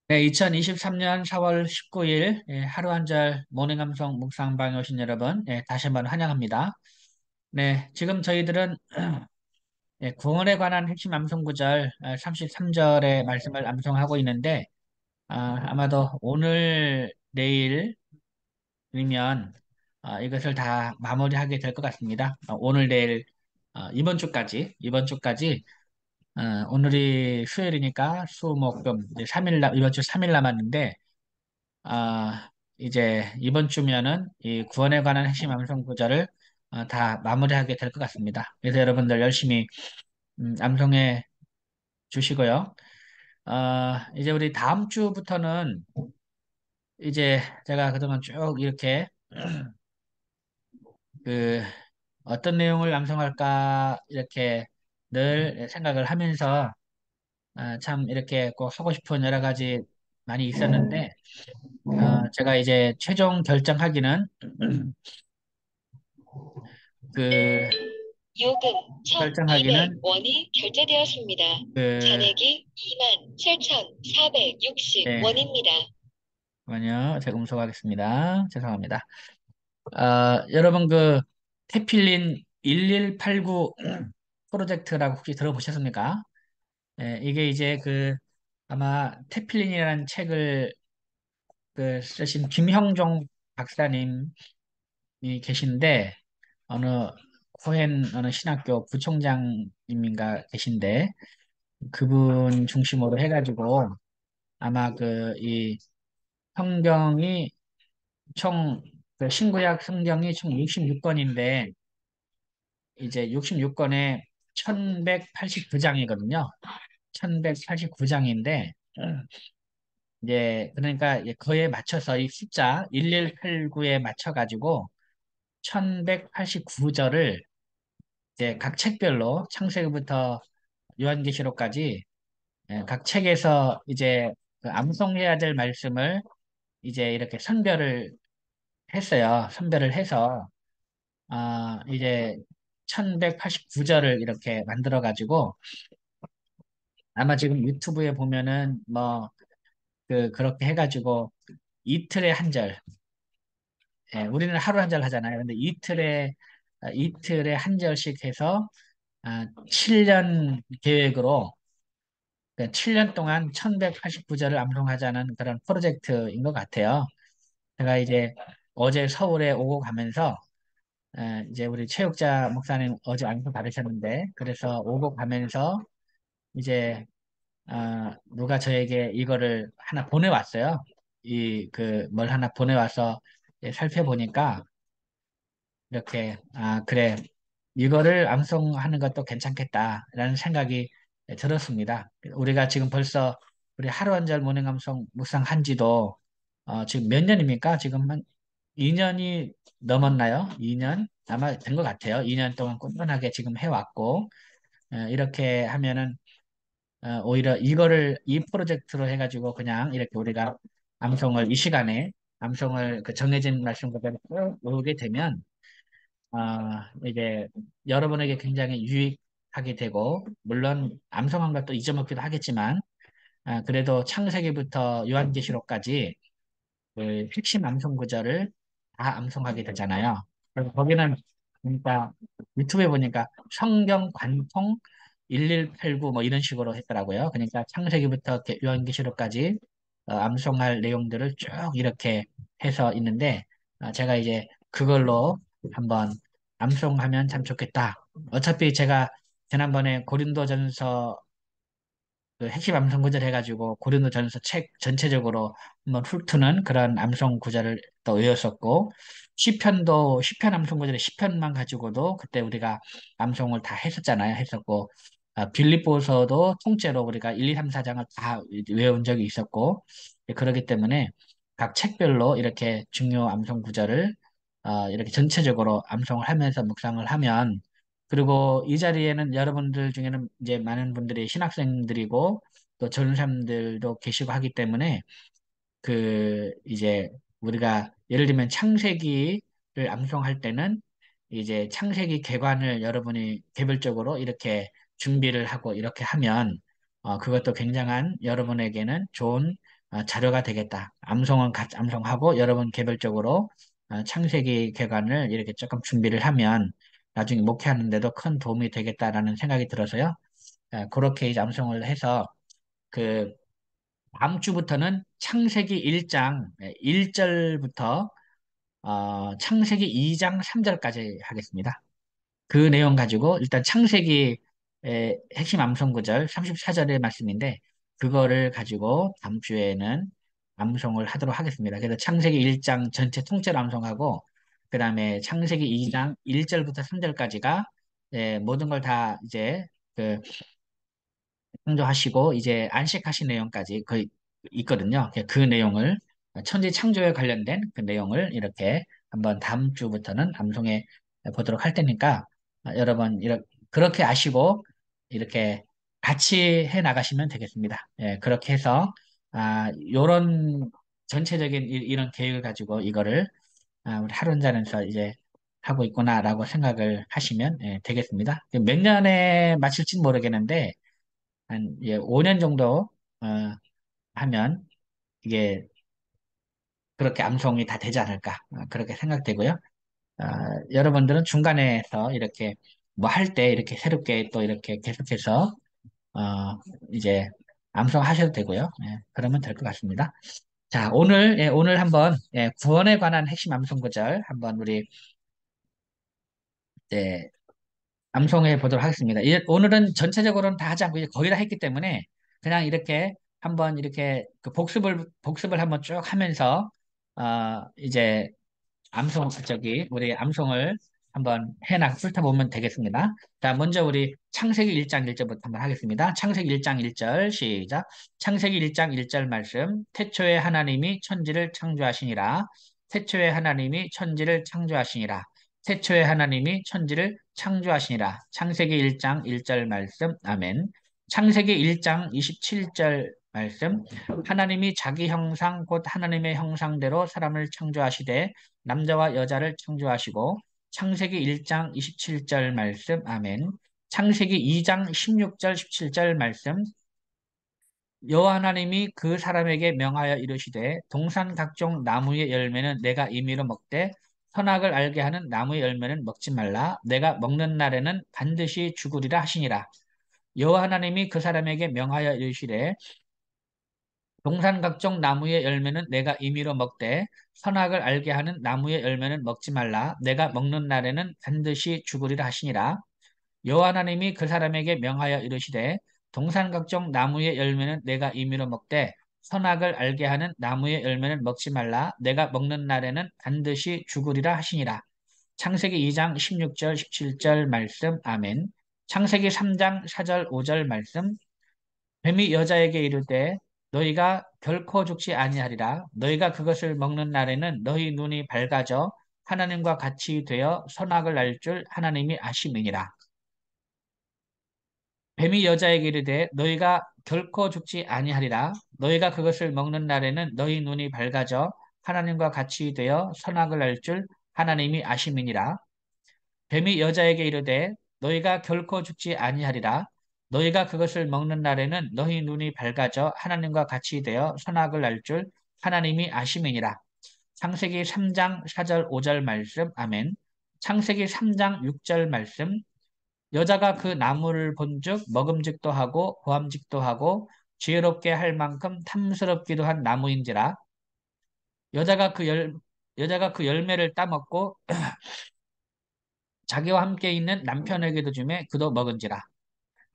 네, 2023년 4월 19일 하루 한절 모닝 감성 묵상방에 오신 여러분, 다시 한번 환영합니다. 네, 지금 저희들은 구원에 관한 핵심 암송 구절 33절의 말씀을 암송하고 있는데 아마도 오늘 내일이면 이것을 다 마무리하게 될 것 같습니다. 오늘 내일 이번 주까지 오늘이 수요일이니까 수, 목, 금 이제 3일 이번 주 3일 남았는데 이제 이번 주면은 이 구원에 관한 핵심 암송 구절을 다 마무리하게 될 것 같습니다. 그래서 여러분들 열심히 암송해 주시고요. 이제 우리 다음 주부터는 이제 제가 그동안 쭉 이렇게 그 어떤 내용을 암송할까 이렇게 늘 생각을 하면서 참 이렇게 꼭 하고 싶은 여러 가지 많이 있었는데 제가 이제 최종 결정하기는 그 요금 결정하기는 1,200원이 결제되었습니다. 그, 잔액이 네, 27,460원입니다. 잠깐만요. 제가 음소하겠습니다. 죄송합니다. 여러분 태필린 1189 프로젝트라고 혹시 들어보셨습니까? 이게 이제 아마 태필린이라는 책을 쓰신 김형종 박사님이 계신데, 어느 어느 신학교 부총장님인가 계신데, 그분 중심으로 해가지고, 아마 이 성경이 총, 신구약 성경이 총 66권인데, 이제 66권에 1189장이거든요. 1189장인데, 이제, 그러니까 이제 그에 맞춰서 이 숫자 1189에 맞춰가지고 1189절을 이제 각 책별로 창세기부터 요한계시록까지 각 책에서 이제 암송해야 될 말씀을 이제 이렇게 선별을 했어요. 선별을 해서 이제 1189절을 이렇게 만들어 가지고 아마 지금 유튜브에 보면은 그렇게 해 가지고 이틀에 한 절. 우리는 하루 한 절 하잖아요. 근데 이틀에 한 절씩 해서 7년 계획으로 7년 동안 1189절을 암송하자는 그런 프로젝트인 것 같아요. 제가 이제 어제 서울에 오고 가면서 이제 우리 체육자 목사님 어제 안수 받으셨는데 그래서 오고 가면서 이제 누가 저에게 이거를 하나 보내왔어요. 뭘 하나 보내와서 이제 살펴보니까 이렇게 그래 이거를 암송하는 것도 괜찮겠다라는 생각이 들었습니다. 우리가 지금 벌써 우리 하루 한절 모닝 암송 묵상한 지도 지금 몇 년입니까? 지금 한 2년이 넘었나요? 2년? 아마 된 것 같아요. 2년 동안 꾸준하게 지금 해왔고, 이렇게 하면은, 오히려 이 프로젝트로 해가지고 그냥 이렇게 우리가 이 시간에 암송을 정해진 말씀 그대로 쭉 외우게 되면, 이게 여러분에게 굉장히 유익하게 되고, 물론 암송한 것도 잊어먹기도 하겠지만, 그래도 창세기부터 요한계시록까지 핵심 암송 구절을 다 암송하게 되잖아요. 그래서 거기는 그러니까 유튜브에 보니까 성경 관통 1189 뭐 이런 식으로 했더라고요. 그러니까 창세기부터 요한계시록까지 암송할 내용들을 쭉 이렇게 해서 있는데 제가 이제 그걸로 한번 암송하면 참 좋겠다. 어차피 제가 지난번에 고린도전서 핵심 암송 구절 해가지고 고린도전서 책 전체적으로 한번 훑는 그런 암송 구절을 또 외웠었고 시편 암송 구절에 시편만 가지고도 그때 우리가 암송을 다 했었잖아요. 했었고 빌립보서도 통째로 우리가 1, 2, 3, 4장을 다 외운 적이 있었고 그렇기 때문에 각 책별로 이렇게 중요 암송 구절을 이렇게 전체적으로 암송을 하면서 묵상을 하면 그리고 이 자리에는 여러분들 중에는 이제 많은 분들이 신학생들이고 또 젊은 사람들도 계시고 하기 때문에 이제 우리가 예를 들면 창세기를 암송할 때는 이제 창세기 개관을 여러분이 개별적으로 이렇게 준비를 하고 이렇게 하면 그것도 굉장한 여러분에게는 좋은 자료가 되겠다. 암송은 같이 암송하고 여러분 개별적으로 창세기 개관을 이렇게 조금 준비를 하면 나중에 목회하는데도 큰 도움이 되겠다라는 생각이 들어서요. 그렇게 이제 암송을 해서 그 다음 주부터는 창세기 1장 1절부터 창세기 2장 3절까지 하겠습니다. 그 내용 가지고 일단 창세기 핵심 암송 구절 34절의 말씀인데 그거를 가지고 다음 주에는 암송을 하도록 하겠습니다. 그래서 창세기 1장 전체 통째로 암송하고 그 다음에 창세기 2장 1절부터 3절까지가 모든 걸 다 이제 그 창조하시고 이제 안식하신 내용까지 그 있거든요. 그 내용을 천지 창조에 관련된 그 내용을 이렇게 한번 다음 주부터는 암송해 보도록 할 테니까 여러분 이렇게 그렇게 아시고 이렇게 같이 해 나가시면 되겠습니다. 그렇게 해서 요런 전체적인 이런 계획을 가지고 이거를 우리 하론자는서 이제 하고 있구나라고 생각을 하시면 되겠습니다. 몇 년에 마칠지는 모르겠는데 한 5년 정도 어, 하면 이게 그렇게 암송이 다 되지 않을까 그렇게 생각되고요. 어, 여러분들은 중간에서 이렇게 뭐 할 때 이렇게 새롭게 또 이렇게 계속해서 어, 이제 암송하셔도 되고요. 그러면 될 것 같습니다. 자, 오늘 한번 구원에 관한 핵심 암송 구절 한번 우리 네, 암송해 보도록 하겠습니다. 오늘은 전체적으로는 다 하지 않고 이제 거의 다 했기 때문에 그냥 이렇게 한번 이렇게 그 복습을 한번 쭉 하면서 이제 우리 암송을 한번 해나 훑어보면 되겠습니다. 자, 먼저 우리 창세기 1장 1절부터 한번 하겠습니다. 창세기 1장 1절 시작. 창세기 1장 1절 말씀. 태초에 하나님이 천지를 창조하시니라. 태초에 하나님이 천지를 창조하시니라. 태초에 하나님이 천지를 창조하시니라. 창세기 1장 1절 말씀. 아멘. 창세기 1장 27절 말씀. 하나님이 자기 형상 곧 하나님의 형상대로 사람을 창조하시되 남자와 여자를 창조하시고 창세기 1장 27절 말씀 아멘. 창세기 2장 16절 17절 말씀 여호와 하나님이 그 사람에게 명하여 이르시되 동산 각종 나무의 열매는 내가 임의로 먹되 선악을 알게 하는 나무의 열매는 먹지 말라 내가 먹는 날에는 반드시 죽으리라 하시니라. 여호와 하나님이 그 사람에게 명하여 이르시되 동산 각종 나무의 열매는 내가 임의로 먹되 선악을 알게 하는 나무의 열매는 먹지 말라. 내가 먹는 날에는 반드시 죽으리라 하시니라. 여호와 하나님이 그 사람에게 명하여 이르시되 동산 각종 나무의 열매는 내가 임의로 먹되 선악을 알게 하는 나무의 열매는 먹지 말라. 내가 먹는 날에는 반드시 죽으리라 하시니라. 창세기 2장 16절 17절 말씀 아멘. 창세기 3장 4절 5절 말씀 뱀이 여자에게 이르되 너희가 결코 죽지 아니하리라. 너희가 그것을 먹는 날에는 너희 눈이 밝아져 하나님과 같이 되어 선악을 알 줄 하나님이 아심이니라. 뱀이 여자에게 이르되 너희가 결코 죽지 아니하리라. 너희가 그것을 먹는 날에는 너희 눈이 밝아져 하나님과 같이 되어 선악을 알 줄 하나님이 아심이니라. 뱀이 여자에게 이르되 너희가 결코 죽지 아니하리라. 너희가 그것을 먹는 날에는 너희 눈이 밝아져 하나님과 같이 되어 선악을 알 줄 하나님이 아심이니라. 창세기 3장 4절 5절 말씀 아멘. 창세기 3장 6절 말씀 여자가 그 나무를 본즉 먹음직도 하고 보암직도 하고 지혜롭게 할 만큼 탐스럽기도 한 나무인지라 여자가 그 열, 여자가 그 열매를 따먹고 자기와 함께 있는 남편에게도 주매 그도 먹은지라.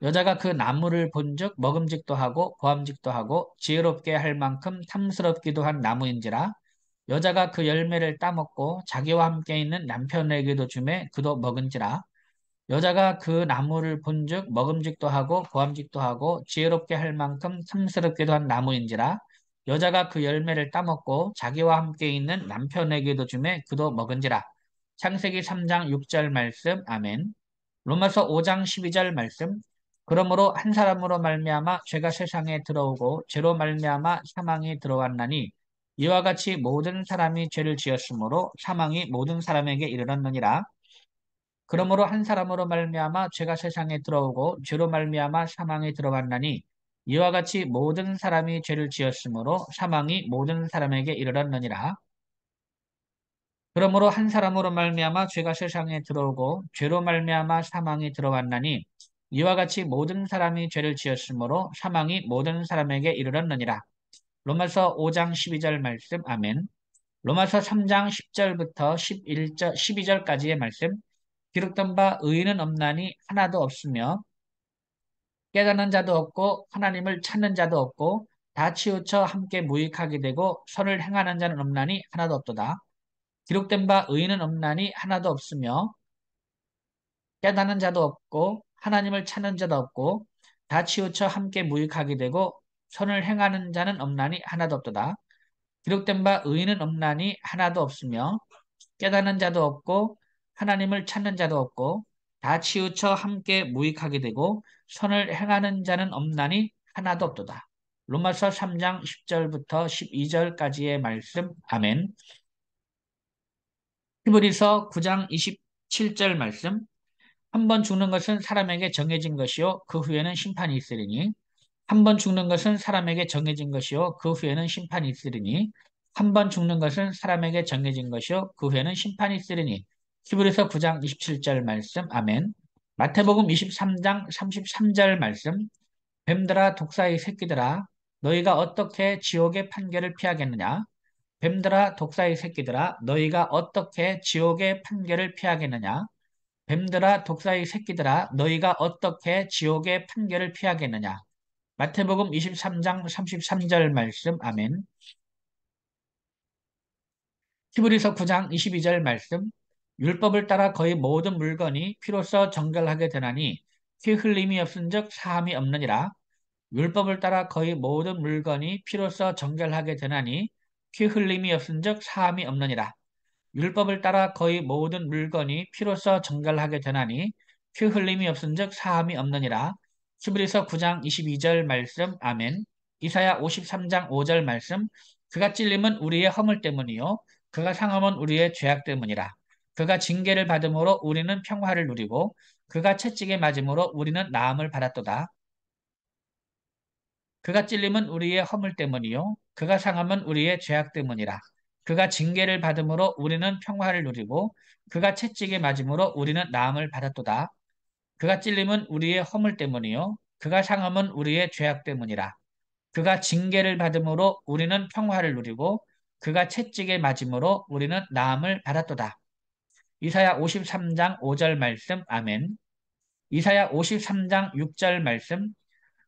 여자가 그 나무를 본즉 먹음직도 하고 보암직도 하고 지혜롭게 할 만큼 탐스럽기도 한 나무인지라. 여자가 그 열매를 따먹고 자기와 함께 있는 남편에게도 주매 그도 먹은지라. 여자가 그 나무를 본즉 먹음직도 하고 보암직도 하고 지혜롭게 할 만큼 탐스럽기도 한 나무인지라. 여자가 그 열매를 따먹고 자기와 함께 있는 남편에게도 주매 그도 먹은지라. 창세기 3장 6절 말씀 아멘. 로마서 5장 12절 말씀 그러므로 한 사람으로 말미암아 죄가 세상에 들어오고 죄로 말미암아 사망이 들어왔나니 이와 같이 모든 사람이 죄를 지었으므로 사망이 모든 사람에게 이르렀느니라. 그러므로 한 사람으로 말미암아 죄가 세상에 들어오고 죄로 말미암아 사망이 들어왔나니 이와 같이 모든 사람이 죄를 지었으므로 사망이 모든 사람에게 이르렀느니라. 그러므로 한 사람으로 말미암아 죄가 세상에 들어오고 죄로 말미암아 사망이 들어왔나니 이와 같이 모든 사람이 죄를 지었으므로 사망이 모든 사람에게 이르렀느니라. 로마서 5장 12절 말씀. 아멘. 로마서 3장 10절부터 12절까지의 말씀. 기록된 바 의인은 없나니 하나도 없으며 깨닫는 자도 없고 하나님을 찾는 자도 없고 다 치우쳐 함께 무익하게 되고 선을 행하는 자는 없나니 하나도 없도다. 기록된 바 의인은 없나니 하나도 없으며 깨닫는 자도 없고 하나님을 찾는 자도 없고 다 치우쳐 함께 무익하게 되고 선을 행하는 자는 없나니 하나도 없도다. 기록된 바 의인은 없나니 하나도 없으며 깨닫는 자도 없고 하나님을 찾는 자도 없고 다 치우쳐 함께 무익하게 되고 선을 행하는 자는 없나니 하나도 없도다. 로마서 3장 10절부터 12절까지의 말씀. 아멘. 히브리서 9장 27절 말씀. 한 번 죽는 것은 사람에게 정해진 것이요 그 후에는 심판이 있으리니 한 번 죽는 것은 사람에게 정해진 것이요 그 후에는 심판이 있으리니 한 번 죽는 것은 사람에게 정해진 것이요 그 후에는 심판이 있으리니 히브리서 9장 27절 말씀. 아멘. 마태복음 23장 33절 말씀. 뱀들아 독사의 새끼들아 너희가 어떻게 지옥의 판결을 피하겠느냐. 뱀들아 독사의 새끼들아 너희가 어떻게 지옥의 판결을 피하겠느냐. 뱀들아 독사의 새끼들아 너희가 어떻게 지옥의 판결을 피하겠느냐. 마태복음 23장 33절 말씀. 아멘. 히브리서 9장 22절 말씀. 율법을 따라 거의 모든 물건이 피로써 정결하게 되나니 피 흘림이 없은즉 사함이 없느니라. 율법을 따라 거의 모든 물건이 피로써 정결하게 되나니 피 흘림이 없은즉 사함이 없느니라. 율법을 따라 거의 모든 물건이 피로써 정결하게 되나니 피 흘림이 없은즉 사함이 없느니라. 히브리서 9장 22절 말씀. 아멘. 이사야 53장 5절 말씀. 그가 찔림은 우리의 허물 때문이요 그가 상함은 우리의 죄악 때문이라. 그가 징계를 받음으로 우리는 평화를 누리고 그가 채찍에 맞음으로 우리는 나음을 받았도다. 그가 찔림은 우리의 허물 때문이요 그가 상함은 우리의 죄악 때문이라. 그가 징계를 받음으로 우리는 평화를 누리고 그가 채찍에 맞음으로 우리는 나음을 받았도다. 그가 찔림은 우리의 허물 때문이요 그가 상함은 우리의 죄악 때문이라. 그가 징계를 받음으로 우리는 평화를 누리고 그가 채찍에 맞음으로 우리는 나음을 받았도다. 이사야 53장 5절 말씀. 아멘. 이사야 53장 6절 말씀.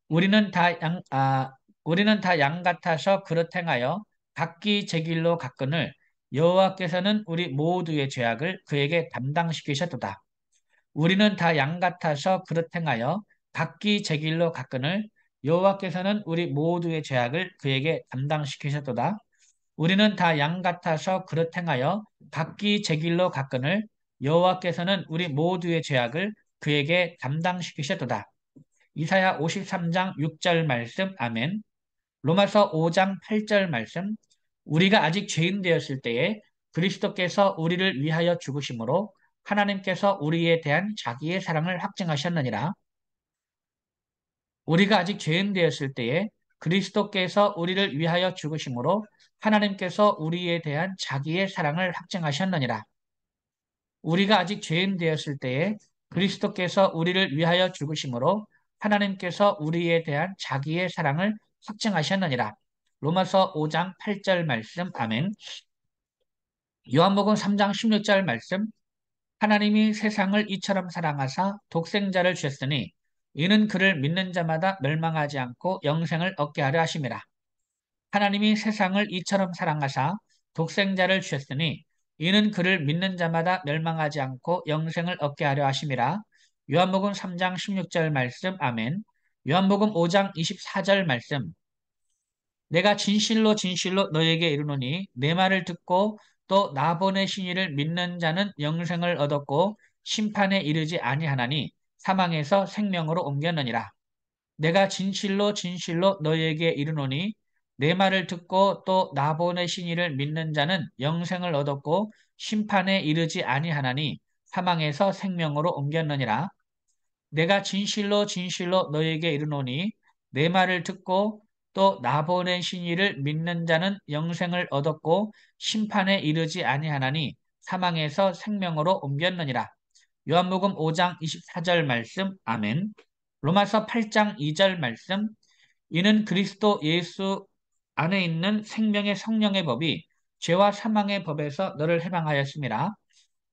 우리는 다 우리는 다 양 같아서 그릇 행하여 각기 제 길로 갔거늘 여호와께서는 우리 모두의 죄악을 그에게 담당시키셨도다. 우리는 다 양 같아서 그릇 행하여 각기 제 길로 갔거늘 여호와께서는 우리 모두의 죄악을 그에게 담당시키셨도다. 우리는 다 양 같아서 그릇 행하여 각기 제 길로 갔거늘 여호와께서는 우리 모두의 죄악을 그에게 담당시키셨도다. 이사야 53장 6절 말씀. 아멘. 로마서 5장 8절 말씀. 우리가 아직 죄인 되었을 때에 그리스도께서 우리를 위하여 죽으심으로 하나님께서 우리에 대한 자기의 사랑을 확증하셨느니라. 우리가 아직 죄인 되었을 때에 그리스도께서 우리를 위하여 죽으심으로 하나님께서 우리에 대한 자기의 사랑을 확증하셨느니라. 우리가 아직 죄인 되었을 때에 그리스도께서 우리를 위하여 죽으심으로 하나님께서 우리에 대한 자기의 사랑을 확증하셨느니라. 로마서 5장 8절 말씀. 아멘. 요한복음 3장 16절 말씀. 하나님이 세상을 이처럼 사랑하사 독생자를 주셨으니 이는 그를 믿는 자마다 멸망하지 않고 영생을 얻게 하려 하심이라. 하나님이 세상을 이처럼 사랑하사 독생자를 주셨으니 이는 그를 믿는 자마다 멸망하지 않고 영생을 얻게 하려 하심이라. 요한복음 3장 16절 말씀. 아멘. 요한복음 5장 24절 말씀. 내가 진실로 진실로 너에게 이르노니 내 말을 듣고 또 나 보내신 이를 믿는 자는 영생을 얻었고 심판에 이르지 아니하나니 사망에서 생명으로 옮겼느니라. 내가 진실로 진실로 너희에게 이르노니 내 말을 듣고 또 나 보내신 이를 믿는 자는 영생을 얻었고 심판에 이르지 아니하나니 사망에서 생명으로 옮겼느니라. 내가 진실로 진실로 너희에게 이르노니 내 말을 듣고 또 나 보내신 이를 믿는 자는 영생을 얻었고 심판에 이르지 아니하나니 사망에서 생명으로 옮겼느니라. 요한복음 5장 24절 말씀. 아멘. 로마서 8장 2절 말씀. 이는 그리스도 예수 안에 있는 생명의 성령의 법이 죄와 사망의 법에서 너를 해방하였습니다.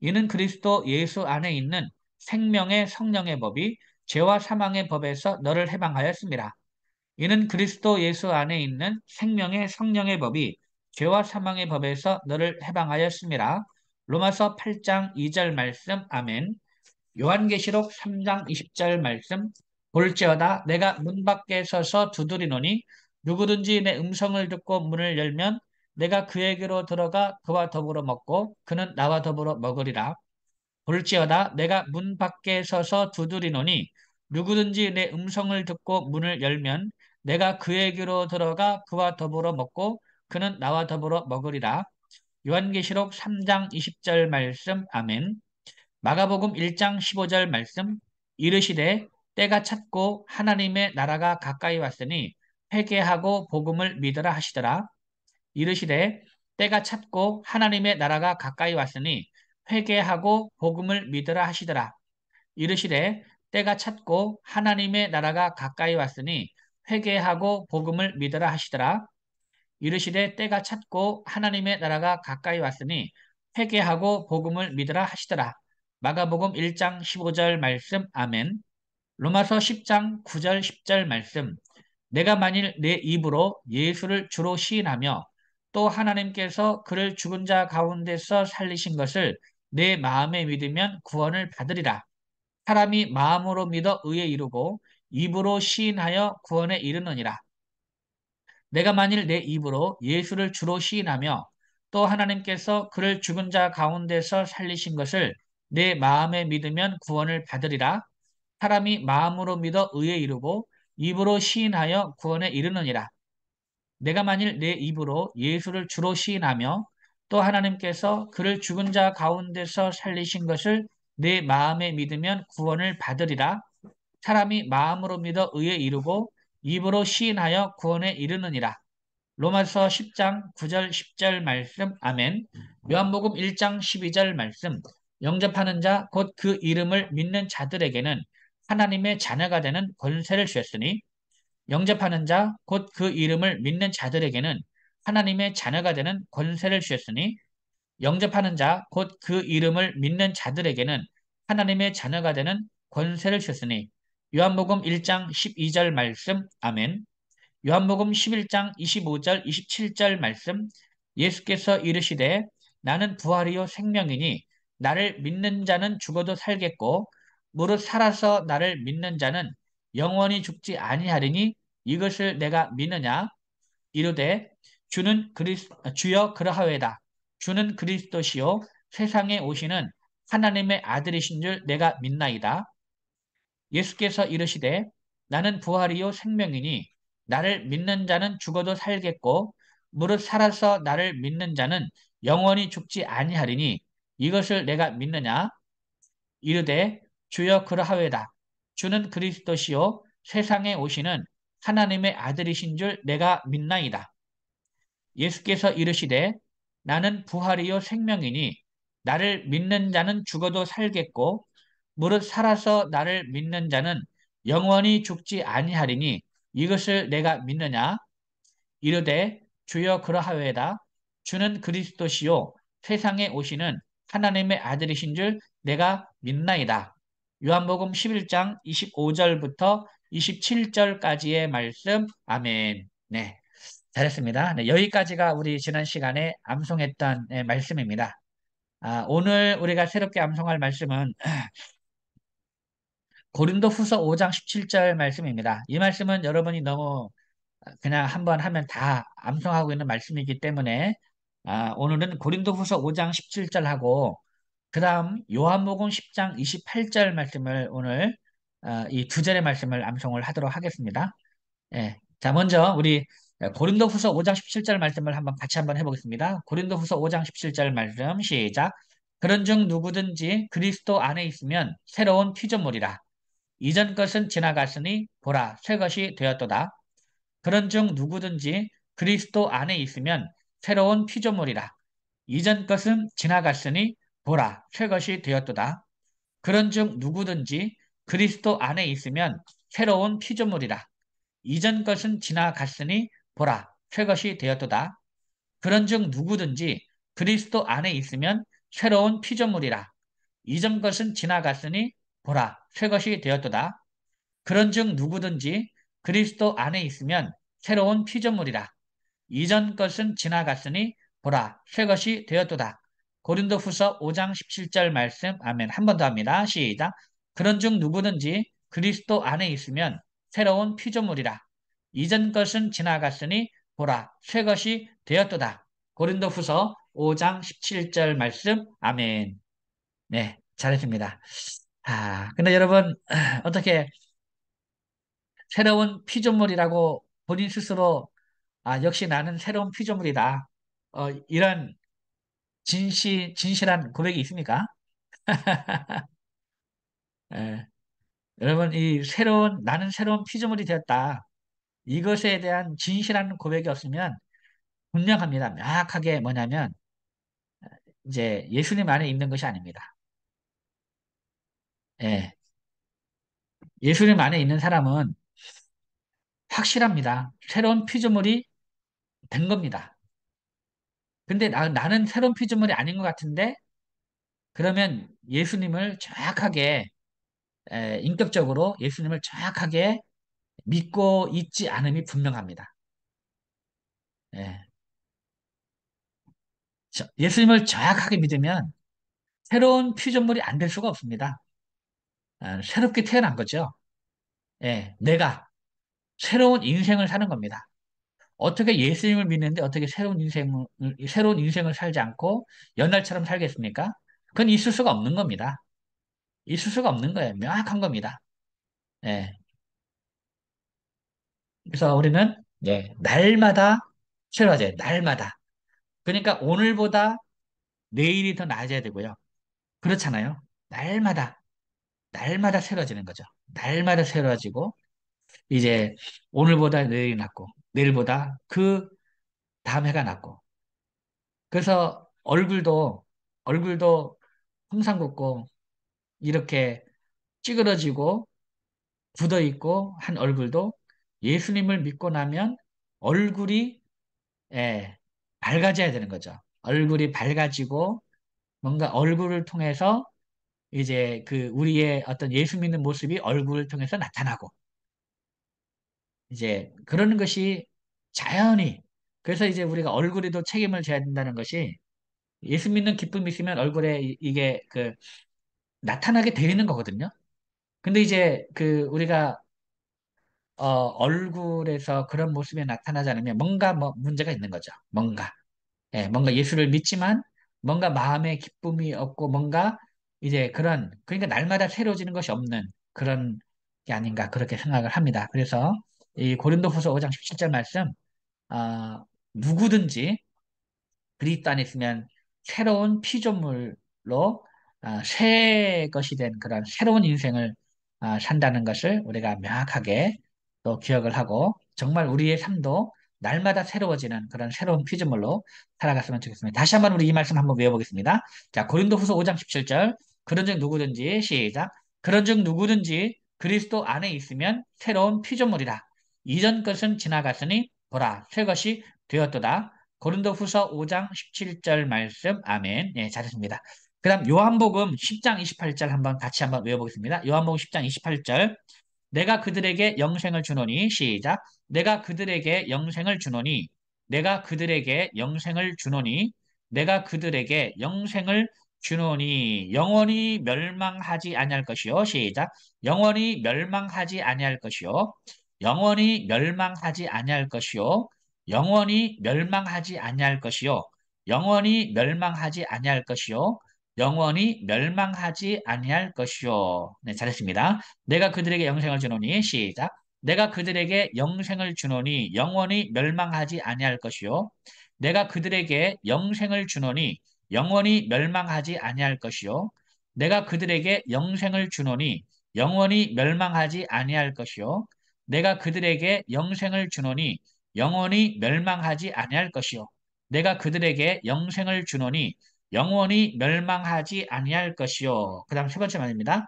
이는 그리스도 예수 안에 있는 생명의 성령의 법이 죄와 사망의 법에서 너를 해방하였습니다. 이는 그리스도 예수 안에 있는 생명의 성령의 법이 죄와 사망의 법에서 너를 해방하였습니다. 로마서 8장 2절 말씀. 아멘. 요한계시록 3장 20절 말씀. 볼지어다 내가 문 밖에 서서 두드리노니 누구든지 내 음성을 듣고 문을 열면 내가 그에게로 들어가 그와 더불어 먹고 그는 나와 더불어 먹으리라. 볼지어다 내가 문 밖에 서서 두드리노니 누구든지 내 음성을 듣고 문을 열면 내가 그에게로 들어가 그와 더불어 먹고 그는 나와 더불어 먹으리라. 요한계시록 3장 20절 말씀. 아멘. 마가복음 1장 15절 말씀. 이르시되 때가 찼고 하나님의 나라가 가까이 왔으니 회개하고 복음을 믿으라 하시더라. 이르시되 때가 찼고 하나님의 나라가 가까이 왔으니 회개하고 복음을 믿으라 하시더라. 이르시되 때가 찼고 하나님의 나라가 가까이 왔으니 회개하고 복음을 믿으라 하시더라. 이르시되 때가 찼고 하나님의 나라가 가까이 왔으니 회개하고 복음을 믿으라 하시더라. 마가복음 1장 15절 말씀. 아멘. 로마서 10장 9절 10절 말씀. 내가 만일 내 입으로 예수를 주로 시인하며 또 하나님께서 그를 죽은 자 가운데서 살리신 것을 내 마음에 믿으면 구원을 받으리라. 사람이 마음으로 믿어 의에 이르고 입으로 시인하여 구원에 이르느니라. 내가 만일 내 입으로 예수를 주로 시인하며 또 하나님께서 그를 죽은 자 가운데서 살리신 것을 내 마음에 믿으면 구원을 받으리라. 사람이 마음으로 믿어 의에 이르고 입으로 시인하여 구원에 이르느니라. 내가 만일 내 입으로 예수를 주로 시인하며 또 하나님께서 그를 죽은 자 가운데서 살리신 것을 내 마음에 믿으면 구원을 받으리라. 사람이 마음으로 믿어 의에 이르고 입으로 시인하여 구원에 이르느니라. 로마서 10장 9절 10절 말씀. 아멘. 요한복음 1장 12절 말씀. 영접하는 자 곧 그 이름을 믿는 자들에게는 하나님의 자녀가 되는 권세를 주셨으니 영접하는 자 곧 그 이름을 믿는 자들에게는 하나님의 자녀가 되는 권세를 주셨으니 영접하는 자 곧 그 이름을 믿는 자들에게는 하나님의 자녀가 되는 권세를 주셨으니 요한복음 1장 12절 말씀. 아멘. 요한복음 11장 25절 27절 말씀. 예수께서 이르시되 나는 부활이요 생명이니 나를 믿는 자는 죽어도 살겠고 무릇 살아서 나를 믿는 자는 영원히 죽지 아니하리니 이것을 내가 믿느냐. 이르되 주여 그러하외다. 주는 그리스도시요 세상에 오시는 하나님의 아들이신 줄 내가 믿나이다. 예수께서 이르시되 나는 부활이요 생명이니 나를 믿는 자는 죽어도 살겠고 무릇 살아서 나를 믿는 자는 영원히 죽지 아니하리니 이것을 내가 믿느냐. 이르되 주여 그러하외다. 주는 그리스도시요 세상에 오시는 하나님의 아들이신 줄 내가 믿나이다. 예수께서 이르시되 나는 부활이요 생명이니 나를 믿는 자는 죽어도 살겠고 무릇 살아서 나를 믿는 자는 영원히 죽지 아니하리니 이것을 내가 믿느냐. 이르되 주여 그러하외다. 주는 그리스도시요 세상에 오시는 하나님의 아들이신 줄 내가 믿나이다. 요한복음 11장 25절부터 27절까지의 말씀. 아멘. 네. 잘했습니다. 네, 여기까지가 우리 지난 시간에 암송했던 말씀입니다. 오늘 우리가 새롭게 암송할 말씀은 고린도후서 5장 17절 말씀입니다. 이 말씀은 여러분이 너무 그냥 한번 하면 다 암송하고 있는 말씀이기 때문에 오늘은 고린도후서 5장 17절하고 그 다음 요한복음 10장 28절 말씀을 오늘 이 두 절의 말씀을 암송을 하도록 하겠습니다. 예. 자, 먼저 우리 고린도후서 5장 17절 말씀을 같이 한번 해보겠습니다. 고린도후서 5장 17절 말씀 시작. 그런즉 누구든지 그리스도 안에 있으면 새로운 피조물이라. 이전 것은 지나갔으니 보라 새 것이 되었도다. 그런즉 누구든지 그리스도 안에 있으면 새로운 피조물이라. 이전 것은 지나갔으니 보라 새 것이 되었도다. 그런즉 누구든지 그리스도 안에 있으면 새로운 피조물이라. 이전 것은 지나갔으니 보라 새 것이 되었도다. 그런즉 누구든지 그리스도 안에 있으면 새로운 피조물이라. 이전 것은 지나갔으니 보라 새 것이 되었도다. 그런즉 누구든지 그리스도 안에 있으면 새로운 피조물이라. 이전 것은 지나갔으니 보라 새 것이 되었도다. 고린도후서 5장 17절 말씀 아멘. 한 번 더 합니다. 시작. 그런즉 누구든지 그리스도 안에 있으면 새로운 피조물이라. 이전 것은 지나갔으니 보라 새 것이 되었도다. 고린도후서 5장 17절 말씀 아멘. 네, 잘했습니다. 근데 여러분 어떻게 새로운 피조물이라고 본인 스스로 역시 나는 새로운 피조물이다. 이런 진실한 고백이 있습니까? 예, 여러분, 나는 새로운 피조물이 되었다. 이것에 대한 진실한 고백이 없으면 분명합니다. 명확하게 뭐냐면, 이제 예수님 안에 있는 것이 아닙니다. 예, 예수님 안에 있는 사람은 확실합니다. 새로운 피조물이 된 겁니다. 근데 나는 새로운 피조물이 아닌 것 같은데, 그러면 예수님을 정확하게 인격적으로 예수님을 정확하게 믿고 있지 않음이 분명합니다. 예. 예수님을 정확하게 믿으면 새로운 피조물이 안 될 수가 없습니다. 새롭게 태어난 거죠. 예, 내가 새로운 인생을 사는 겁니다. 어떻게 예수님을 믿는데 어떻게 새로운 인생을 살지 않고 옛날처럼 살겠습니까? 그건 있을 수가 없는 겁니다. 있을 수가 없는 거예요. 명확한 겁니다. 예. 그래서 우리는 날마다 새로워져요. 날마다. 그러니까 오늘보다 내일이 더 나아져야 되고요. 그렇잖아요. 날마다, 날마다 새로워지는 거죠. 날마다 새로워지고, 이제 오늘보다 내일이 낫고, 내일보다 그 다음 해가 낫고. 그래서 얼굴도 항상 굽고, 이렇게 찌그러지고, 굳어 있고 한 얼굴도 예수님을 믿고 나면 얼굴이, 예, 밝아져야 되는 거죠. 얼굴이 밝아지고, 뭔가 얼굴을 통해서 이제 그 우리의 어떤 예수 믿는 모습이 얼굴을 통해서 나타나고 이제 그러는 것이 자연히 그래서 이제 우리가 얼굴에도 책임을 져야 된다는 것이 예수 믿는 기쁨이 있으면 얼굴에 이게 그 나타나게 되는 거거든요. 근데 이제 그 우리가 얼굴에서 그런 모습이 나타나지 않으면 뭔가 뭐 문제가 있는 거죠. 뭔가 예수를 믿지만 뭔가 마음에 기쁨이 없고 뭔가 이제 그러니까 날마다 새로워지는 것이 없는 그런 게 아닌가 그렇게 생각을 합니다. 그래서 이 고린도후서 5장 17절 말씀 누구든지 그리스도 안에 있으면 새로운 피조물로 새 것이 된 그런 새로운 인생을 산다는 것을 우리가 명확하게 또 기억을 하고 정말 우리의 삶도 날마다 새로워지는 그런 새로운 피조물로 살아갔으면 좋겠습니다. 다시 한번 우리 이 말씀 한번 외워보겠습니다. 자, 고린도후서 5장 17절. 그런즉 누구든지 시작. 그런즉 누구든지 그리스도 안에 있으면 새로운 피조물이라. 이전 것은 지나갔으니 보라 새 것이 되었도다. 고린도후서 5장 17절 말씀. 아멘. 예, 잘했습니다. 그다음 요한복음 10장 28절 한번 외워보겠습니다. 요한복음 10장 28절. 내가 그들에게 영생을 주노니 시작. 내가 그들에게 영생을 주노니 내가 그들에게 영생을 주노니 내가 그들에게 영생을 주노니 영원히 멸망하지 아니할 것이요 시작. 영원히 멸망하지 아니할 것이요 영원히 멸망하지 아니할 것이요 영원히 멸망하지 아니할 것이요 영원히 멸망하지 아니할 것이요 영원히 멸망하지 아니할 것이요. 네, 잘했습니다. 내가 그들에게 영생을 주노니 시작. 내가 그들에게 영생을 주노니 영원히 멸망하지 아니할 것이요. 내가 그들에게 영생을 주노니 영원히 멸망하지 아니할 것이요. 내가 그들에게 영생을 주노니 영원히 멸망하지 아니할 것이요 내가 그들에게 영생을 주노니 영원히 멸망하지 아니할 것이요 내가 그들에게 영생을 주노니 영원히 멸망하지 아니할 것이요. 그 다음 세 번째 말입니다.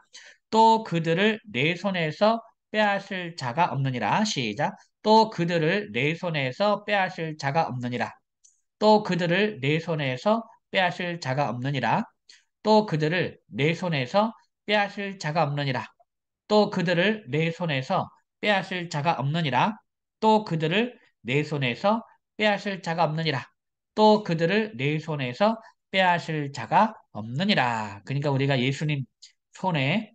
또 그들을 내 손에서 빼앗을 자가 없느니라. 시작. 또 그들을 내 손에서 빼앗을 자가 없느니라. 또 그들을 내 손에서 빼앗을 자가 없느니라. 또 그들을 내 손에서 빼앗을 자가 없느니라. 또 그들을 내 손에서 빼앗을 자가 없느니라. 또 그들을 내 손에서 빼앗을 자가 없느니라. 또 그들을 내 손에서 빼앗을 자가 없느니라. 그러니까 우리가 예수님 손에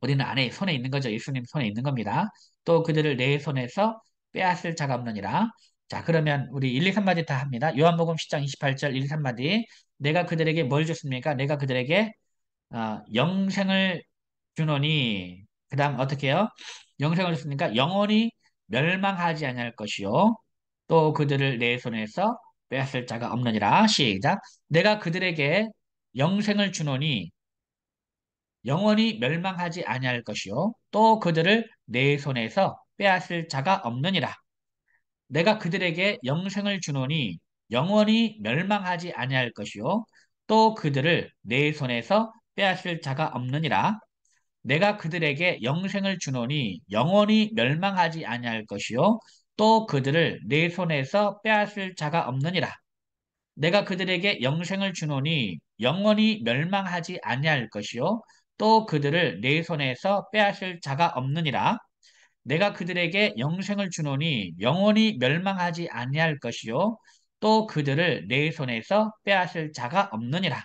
우리는 안에 손에 있는 거죠. 예수님 손에 있는 겁니다. 또 그들을 내 손에서 빼앗을 자가 없느니라. 자, 그러면 우리 1, 2, 3마디 다 합니다. 요한복음 10장 28절 1, 2, 3마디. 내가 그들에게 뭘 줬습니까? 내가 그들에게 영생을 주노니 그 다음 어떻게 해요? 영생을 줬으니까 영원히 멸망하지 아니할 것이요. 또 그들을 내 손에서 빼앗을 자가 없느니라. 시작. 내가 그들에게 영생을 주노니 영원히 멸망하지 아니할 것이요. 또 그들을 내 손에서 빼앗을 자가 없느니라. 내가 그들에게 영생을 주노니 영원히 멸망하지 아니할 것이요. 또 그들을 내 손에서 빼앗을 자가 없느니라. 내가 그들에게 영생을 주노니 영원히 멸망하지 아니할 것이요. 또 그들을 내 손에서 빼앗을 자가 없느니라. 내가 그들에게 영생을 주노니 영원히 멸망하지 아니할 것이요. 또 그들을 내 손에서 빼앗을 자가 없느니라. 내가 그들에게 영생을 주노니 영원히 멸망하지 아니할 것이요. 또 그들을 내 손에서 빼앗을 자가 없느니라.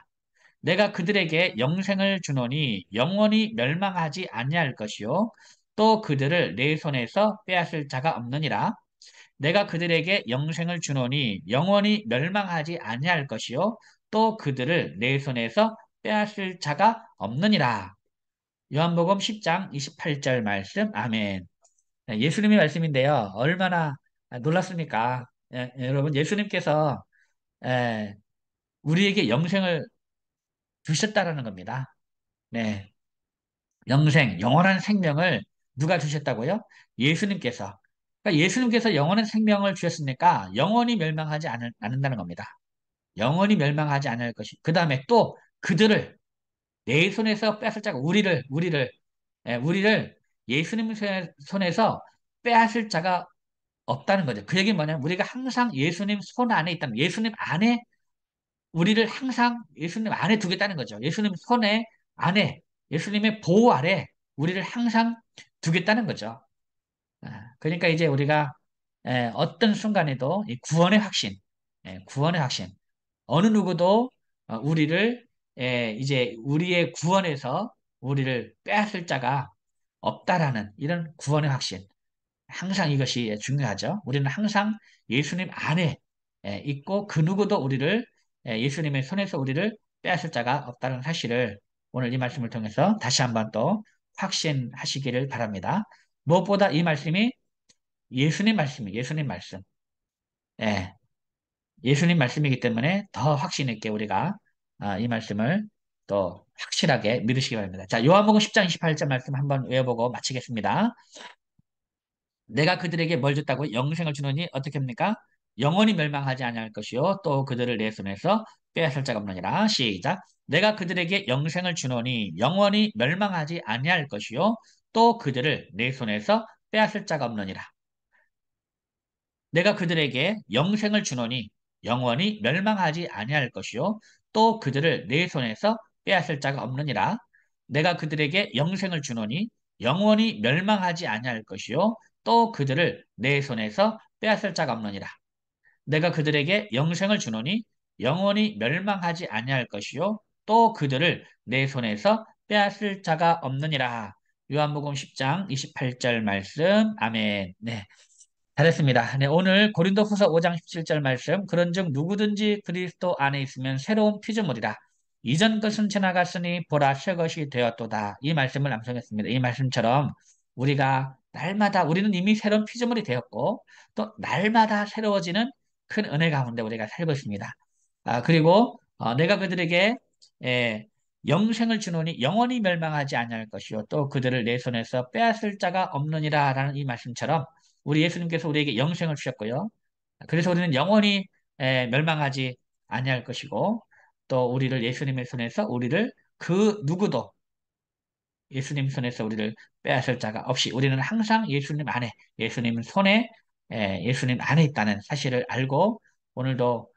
내가 그들에게 영생을 주노니 영원히 멸망하지 아니할 것이요. 또 그들을 내 손에서 빼앗을 자가 없느니라. 내가 그들에게 영생을 주노니 영원히 멸망하지 아니할 것이요. 또 그들을 내 손에서 빼앗을 자가 없느니라. 요한복음 10장 28절 말씀. 아멘. 네, 예수님의 말씀인데요. 얼마나 놀랐습니까? 여러분, 예수님께서 예, 우리에게 영생을 주셨다라는 겁니다. 네. 영생, 영원한 생명을 누가 주셨다고요? 예수님께서. 그러니까 예수님께서 영원한 생명을 주셨으니까 영원히 멸망하지 않는다는 겁니다. 영원히 멸망하지 않을 것이. 그 다음에 또 그들을 내 손에서 뺏을 자가 우리를 예수님 손에서 빼앗을 자가 없다는 거죠. 그 얘기는 뭐냐면 우리가 항상 예수님 손 안에 있다는 예수님 안에 우리를 항상 예수님 안에 두겠다는 거죠. 예수님 손에 안에 예수님의 보호 아래 우리를 항상 두겠다는 거죠. 그러니까 이제 우리가 어떤 순간에도 이 구원의 확신, 구원의 확신. 어느 누구도 우리를 이제 우리의 구원에서 우리를 빼앗을 자가 없다라는 이런 구원의 확신. 항상 이것이 중요하죠. 우리는 항상 예수님 안에 있고 그 누구도 우리를 예수님의 손에서 우리를 빼앗을 자가 없다는 사실을 오늘 이 말씀을 통해서 다시 한번 또 확신하시기를 바랍니다. 무엇보다 이 말씀이 예수님 말씀이에요. 예수님 말씀. 예, 예수님 말씀이기 때문에 더 확신 있게 우리가 이 말씀을 또 확실하게 믿으시기 바랍니다. 자, 요한복음 10장 28절 말씀 한번 외워보고 마치겠습니다. 내가 그들에게 뭘 줬다고 영생을 주노니 어떻게 합니까? 영원히 멸망하지 아니할 것이요 또 그들을 내 손에서 빼앗을 자가 없느니라. 시작. 내가 그들에게 영생을 주노니 영원히 멸망하지 아니할 것이요 또 그들을 내 손에서 빼앗을 자가 없느니라. 내가 그들에게 영생을 주노니 영원히 멸망하지 아니할 것이요 또 그들을 내 손에서 빼앗을 자가 없느니라. 내가 그들에게 영생을 주노니 영원히 멸망하지 아니할 것이요 또 그들을 내 손에서 빼앗을 자가 없느니라. 내가 그들에게 영생을 주노니 영원히 멸망하지 아니할 것이요 또 그들을 내 손에서 빼앗을 자가 없느니라. 요한복음 10장 28절 말씀. 아멘. 네. 잘했습니다. 네, 오늘 고린도후서 5장 17절 말씀. 그런즉 누구든지 그리스도 안에 있으면 새로운 피조물이라. 이전 것은 지나갔으니 보라 새 것이 되었도다. 이 말씀을 암송했습니다. 이 말씀처럼 우리가 날마다 우리는 이미 새로운 피조물이 되었고 또 날마다 새로워지는 큰 은혜 가운데 우리가 살고 있습니다. 그리고 내가 그들에게 예, 영생을 주노니 영원히 멸망하지 아니할 것이요 또 그들을 내 손에서 빼앗을 자가 없느니라라는 이 말씀처럼 우리 예수님께서 우리에게 영생을 주셨고요. 그래서 우리는 영원히 멸망하지 아니할 것이고 또 우리를 예수님의 손에서 우리를 그 누구도 예수님 손에서 우리를 빼앗을 자가 없이 우리는 항상 예수님 안에 예수님 손에 예수님 안에 있다는 사실을 알고 오늘도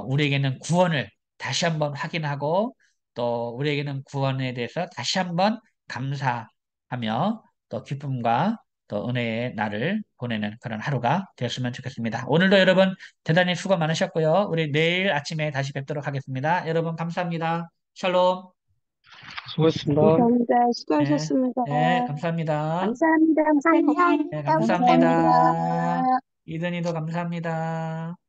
우리에게는 구원을 다시 한번 확인하고 또 우리에게는 구원에 대해서 다시 한번 감사하며 또 기쁨과 또 은혜의 날을 보내는 그런 하루가 되었으면 좋겠습니다. 오늘도 여러분 대단히 수고 많으셨고요. 우리 내일 아침에 다시 뵙도록 하겠습니다. 여러분 감사합니다. 샬롬. 수고했습니다. 감사합니다. 네, 수고하셨습니다. 네, 감사합니다. 감사합니다. 목사님. 네, 감사합니다. 감사합니다. 이든이도 감사합니다.